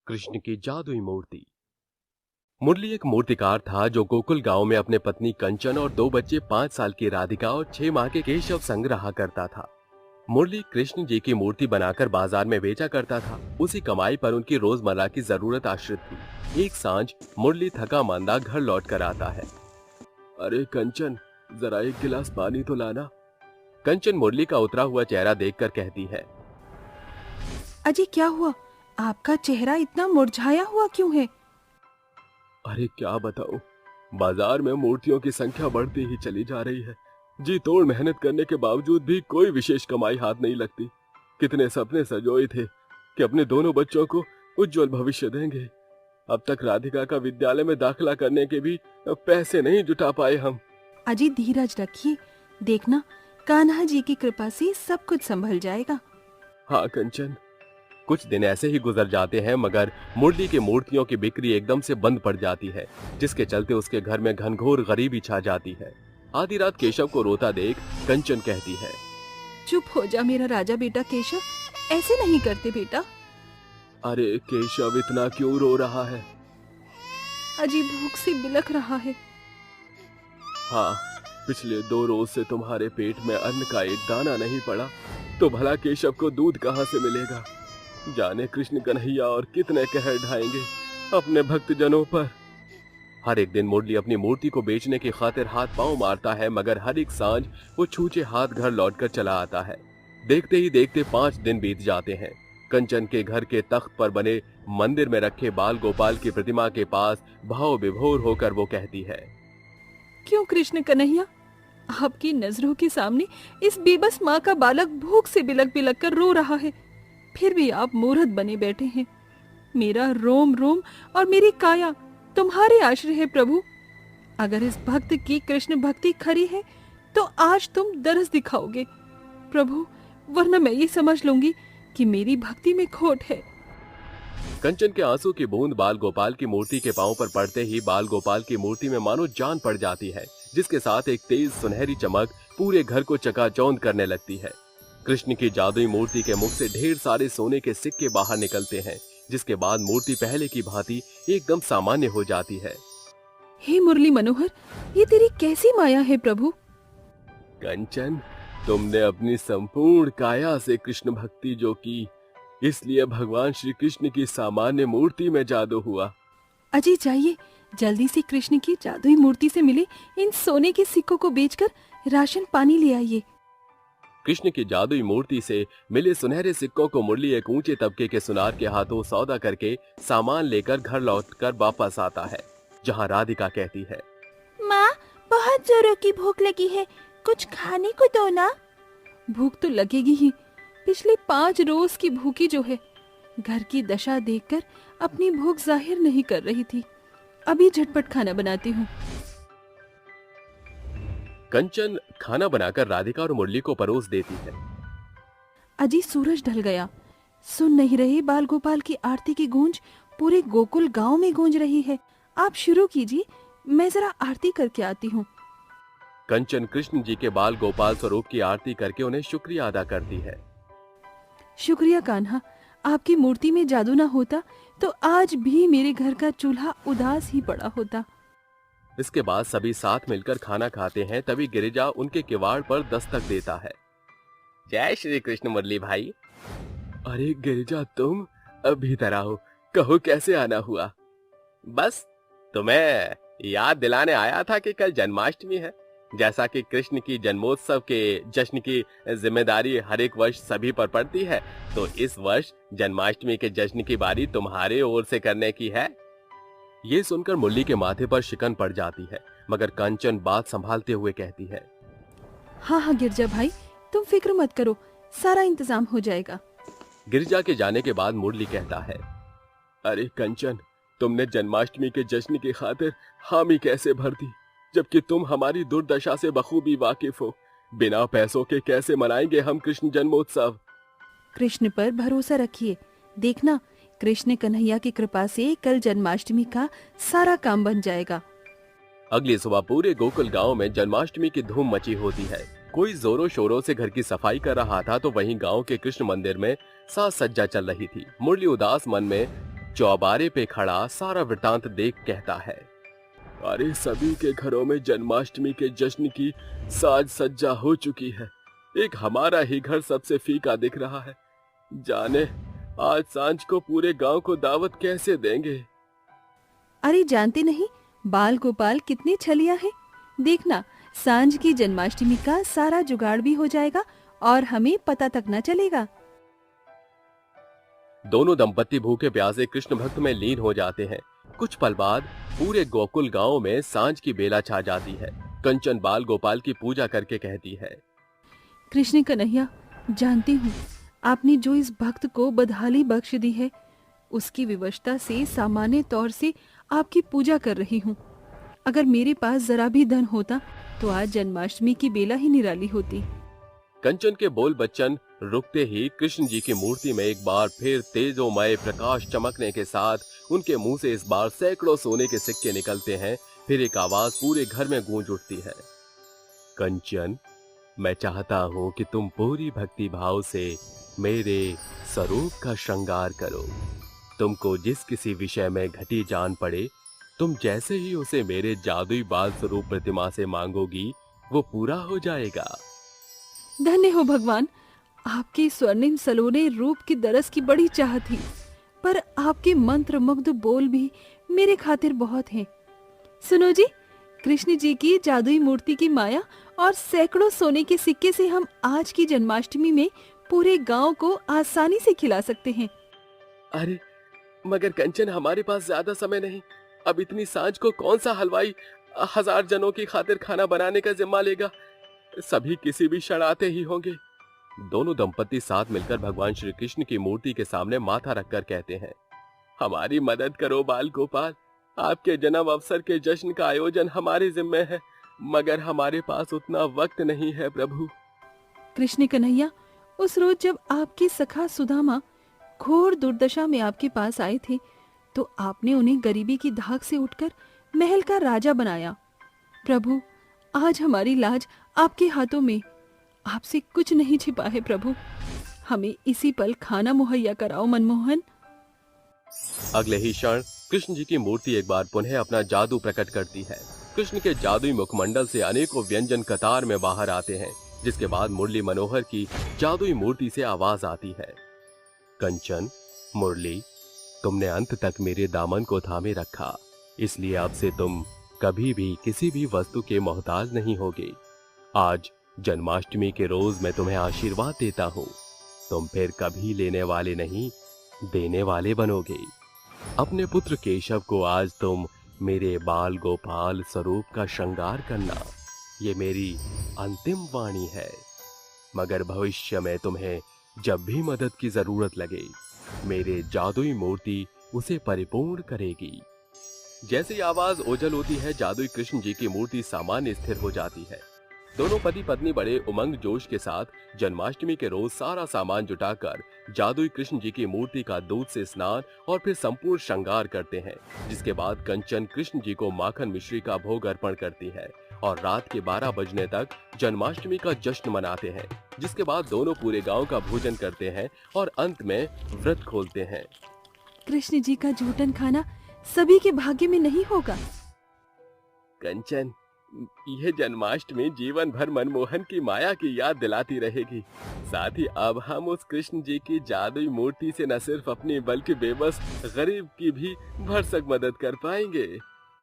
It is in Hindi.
कृष्ण की जादुई मूर्ति। मुरली एक मूर्तिकार था जो गोकुल गांव में अपने पत्नी कंचन और दो बच्चे 5 साल की राधिका और 6 माह के केशव संग रहा करता था। मुरली कृष्ण जी की मूर्ति बनाकर बाजार में बेचा करता था। उसी कमाई पर उनकी रोजमर्रा की जरूरत आश्रित थी। एक सांझ मुरली थका मांदा घर लौट कर आता है। अरे कंचन, जरा एक गिलास पानी तो लाना। कंचन मुरली का उतरा हुआ चेहरा देखकर कहती है। अजी क्या हुआ? आपका चेहरा इतना मुरझाया हुआ क्यों है? अरे क्या बताऊं, बाजार में मूर्तियों की संख्या बढ़ती ही चली जा रही है। जी तोड़ मेहनत करने के बावजूद भी कोई विशेष कमाई हाथ नहीं लगती। कितने सपने सजोए थे कि अपने दोनों बच्चों को उज्जवल भविष्य देंगे। अब तक राधिका का विद्यालय में दाखिला करने के भी पैसे नहीं जुटा पाए हम। अजी धीरज रखिए, देखना कान्हा जी की कृपा से सब कुछ संभल जाएगा। हाँ कंचन। कुछ दिन ऐसे ही गुजर जाते हैं मगर मुरली की मूर्तियों की बिक्री एकदम से बंद पड़ जाती है, जिसके चलते उसके घर में घनघोर गरीबी छा जाती है। आधी रात केशव को रोता देख कंचन कहती है। चुप हो जा मेरा राजा बेटा केशव, ऐसे नहीं करते बेटा। अरे केशव, इतना क्यों रो रहा है? अजी भूख से बिलख रहा है। हाँ, पिछले 2 रोज से तुम्हारे पेट में अन्न का एक दाना नहीं पड़ा तो भला केशव को दूध कहाँ से मिलेगा? जाने कृष्ण कन्हैया और कितने कहर ढाएंगे अपने भक्तजनों पर। हर एक दिन मुरली अपनी मूर्ति को बेचने की खातिर हाथ पांव मारता है मगर हर एक सांझ वो छूछे हाथ घर लौटकर चला आता है। देखते ही देखते 5 दिन बीत जाते हैं। कंचन के घर के तख्त पर बने मंदिर में रखे बाल गोपाल की प्रतिमा के पास भाव विभोर होकर वो कहती है। क्यों कृष्ण कन्हैया, आपकी नजरों के सामने इस बेबस माँ का बालक भूख से बिलक बिलक कर रो रहा है, फिर भी आप मूर्ख बने बैठे हैं। मेरा रोम रोम और मेरी काया तुम्हारे आश्रय है प्रभु। अगर इस भक्त की कृष्ण भक्ति खरी है तो आज तुम दरस दिखाओगे प्रभु, वरना मैं ये समझ लूंगी कि मेरी भक्ति में खोट है। कंचन के आंसू की बूंद बाल गोपाल की मूर्ति के पांव पर पड़ते ही बाल गोपाल की मूर्ति में मानो जान पड़ जाती है, जिसके साथ एक तेज सुनहरी चमक पूरे घर को चकाचौंध करने लगती है। कृष्ण की जादुई मूर्ति के मुख से ढेर सारे सोने के सिक्के बाहर निकलते हैं, जिसके बाद मूर्ति पहले की भांति एकदम सामान्य हो जाती है। हे मुरली मनोहर, ये तेरी कैसी माया है प्रभु? कंचन, तुमने अपनी संपूर्ण काया से कृष्ण भक्ति जो की, इसलिए भगवान श्री कृष्ण की सामान्य मूर्ति में जादू हुआ। अजी जाइए, जल्दी से कृष्ण की जादुई मूर्ति से मिले इन सोने के सिक्कों को बेचकर राशन पानी ले आइए। कृष्ण की जादुई मूर्ति से मिले सुनहरे सिक्कों को मुरली एक ऊंचे तबके के सुनार के हाथों सौदा करके सामान लेकर घर लौटकर वापस आता है, जहां राधिका कहती है। माँ, बहुत जोरों की भूख लगी है, कुछ खाने को दो ना। भूख तो लगेगी ही, पिछले 5 रोज की भूखी जो है। घर की दशा देखकर अपनी भूख जाहिर नहीं कर रही थी, अभी झटपट खाना बनाती हूँ। कंचन खाना बनाकर राधिका और मुरली को परोस देती है। अजी सूरज ढल गया, सुन नहीं रहे बाल गोपाल की आरती की गूंज पूरे गोकुल गांव में गूंज रही है। आप शुरू कीजिए, मैं जरा आरती करके आती हूँ। कंचन कृष्ण जी के बाल गोपाल स्वरूप की आरती करके उन्हें शुक्रिया अदा करती है। शुक्रिया कान्हा, आपकी मूर्ति में जादू ना होता तो आज भी मेरे घर का चूल्हा उदास ही पड़ा होता। इसके बाद सभी साथ मिलकर खाना खाते हैं। तभी गिरिजा उनके किवाड़ पर दस्तक देता है। जय श्री कृष्ण मुरली भाई। अरे गिरिजा, तुम अभी तरह हो, कहो कैसे आना हुआ? बस तुम्हें याद दिलाने आया था कि कल जन्माष्टमी है। जैसा कि कृष्ण की जन्मोत्सव के जश्न की जिम्मेदारी हर एक वर्ष सभी पर पड़ती है, तो इस वर्ष जन्माष्टमी के जश्न की बारी तुम्हारे ओर से करने की है। ये सुनकर मुरली के माथे पर शिकन पड़ जाती है, मगर कंचन बात संभालते हुए कहती है। हाँ हाँ गिरजा भाई, तुम फिक्र मत करो, सारा इंतजाम हो जाएगा। गिरजा के जाने के बाद मुरली कहता है। अरे कंचन, तुमने जन्माष्टमी के जश्न की खातिर हामी कैसे भर दी, जबकि तुम हमारी दुर्दशा से बखूबी वाकिफ हो। बिना पैसों के कैसे मनाएंगे हम कृष्ण जन्मोत्सव? कृष्ण पर भरोसा रखिए, देखना कृष्ण कन्हैया की कृपा से कल जन्माष्टमी का सारा काम बन जाएगा। अगली सुबह पूरे गोकुल गांव में जन्माष्टमी की धूम मची होती है। कोई जोरों शोरों से घर की सफाई कर रहा था तो वहीं गांव के कृष्ण मंदिर में साज सज्जा चल रही थी। मुरली उदास मन में चौबारे पे खड़ा सारा वृतांत देख कहता है, अरे सभी के घरों में जन्माष्टमी के जश्न की साज सज्जा हो चुकी है, एक हमारा ही घर सबसे फीका दिख रहा है। जाने आज सांझ को पूरे गांव को दावत कैसे देंगे। अरे जानते नहीं बाल गोपाल कितने छलिया है। देखना सांझ की जन्माष्टमी का सारा जुगाड़ भी हो जाएगा और हमें पता तक न चलेगा। दोनों दंपत्ति भूखे प्यासे कृष्ण भक्त में लीन हो जाते हैं। कुछ पल बाद पूरे गोकुल गांव में सांझ की बेला छा जाती है। कंचन बाल गोपाल की पूजा करके कहती है, कृष्ण कन्हैया, जानती हूँ आपने जो इस भक्त को बदहाली बख्श दी है, उसकी विवशता से सामान्य तौर से आपकी पूजा कर रही हूँ। अगर मेरे पास जरा भी धन होता तो आज जन्माष्टमी की बेला ही निराली होती। कंचन के बोल बच्चन रुकते ही कृष्ण जी की मूर्ति में एक बार फिर तेजोमय प्रकाश चमकने के साथ उनके मुंह से इस बार सैकड़ों सोने के सिक्के निकलते हैं। फिर एक आवाज पूरे घर में गूंज उठती है, कंचन, मैं चाहता हूँ कि तुम पूरी भक्ति भाव से मेरे स्वरूप का श्रृंगार करो। तुमको जिस किसी विषय में घटी जान पड़े, तुम जैसे ही उसे मेरे जादुई बाल स्वरूप प्रतिमा से मांगोगी वो पूरा हो जाएगा। धन्य हो भगवान, आपके स्वर्णिम सलोने रूप की दरस की बड़ी चाह थी, पर आपके मंत्र मुग्ध बोल भी मेरे खातिर बहुत हैं। सुनो जी, कृष्ण जी की जादुई मूर्ति की माया और सैकड़ों सोने के सिक्के से हम आज की जन्माष्टमी में पूरे गांव को आसानी से खिला सकते हैं। अरे मगर कंचन, हमारे पास ज्यादा समय नहीं। अब इतनी सांझ को कौन सा हलवाई 1000 जनों की खातिर खाना बनाने का जिम्मा लेगा। सभी किसी भी क्षण आते ही होंगे। दोनों दंपत्ति साथ मिलकर भगवान श्री कृष्ण की मूर्ति के सामने माथा रखकर कहते हैं, हमारी मदद करो बाल गोपाल। आपके जन्म अवसर के जश्न का आयोजन हमारे जिम्मे है, मगर हमारे पास उतना वक्त नहीं है प्रभु। कृष्ण कन्हैया, उस रोज जब आपके सखा सुदामा घोर दुर्दशा में आपके पास आए थे तो आपने उन्हें गरीबी की धाक से उठकर महल का राजा बनाया। प्रभु, आज हमारी लाज आपके हाथों में। आपसे कुछ नहीं छिपा है प्रभु, हमें इसी पल खाना मुहैया कराओ मनमोहन। अगले ही क्षण कृष्ण जी की मूर्ति एक बार पुनः अपना जादू प्रकट करती है। कृष्ण के जादुई मुखमंडल से अनेकों व्यंजन कतार में बाहर आते हैं, जिसके बाद मुरली मनोहर की जादुई मूर्ति से आवाज आती है, कंचन, मुरली, तुमने अंत तक मेरे दामन को थामे रखा, इसलिए अब से तुम कभी भी किसी भी वस्तु के मोहताज नहीं होगे। आज जन्माष्टमी के रोज मैं तुम्हें आशीर्वाद देता हूँ, तुम फिर कभी लेने वाले नहीं देने वाले बनोगे। अपने पुत्र केशव को आज तुम मेरे बाल गोपाल स्वरूप का श्रृंगार करना, ये मेरी अंतिम वाणी है। मगर भविष्य में तुम्हें जब भी मदद की जरूरत लगे, मेरे जादुई मूर्ति उसे परिपूर्ण करेगी। जैसे ही आवाज ओझल होती है, जादुई कृष्ण जी की मूर्ति सामान्य स्थिर हो जाती है। दोनों पति पत्नी बड़े उमंग जोश के साथ जन्माष्टमी के रोज सारा सामान जुटाकर जादुई कृष्ण जी की मूर्ति का दूध से स्नान और फिर संपूर्ण श्रृंगार करते हैं, जिसके बाद कंचन कृष्ण जी को माखन मिश्री का भोग अर्पण करती है और रात के 12 बजने तक जन्माष्टमी का जश्न मनाते हैं, जिसके बाद दोनों पूरे गांव का भोजन करते हैं और अंत में व्रत खोलते हैं। कृष्ण जी का जूठन खाना सभी के भाग्य में नहीं होगा। कंचन, यह जन्माष्टमी जीवन भर मनमोहन की माया की याद दिलाती रहेगी। साथ ही अब हम उस कृष्ण जी की जादुई मूर्ति से न सिर्फ अपनी बल्कि बेबस गरीब की भी भरसक मदद कर पाएंगे।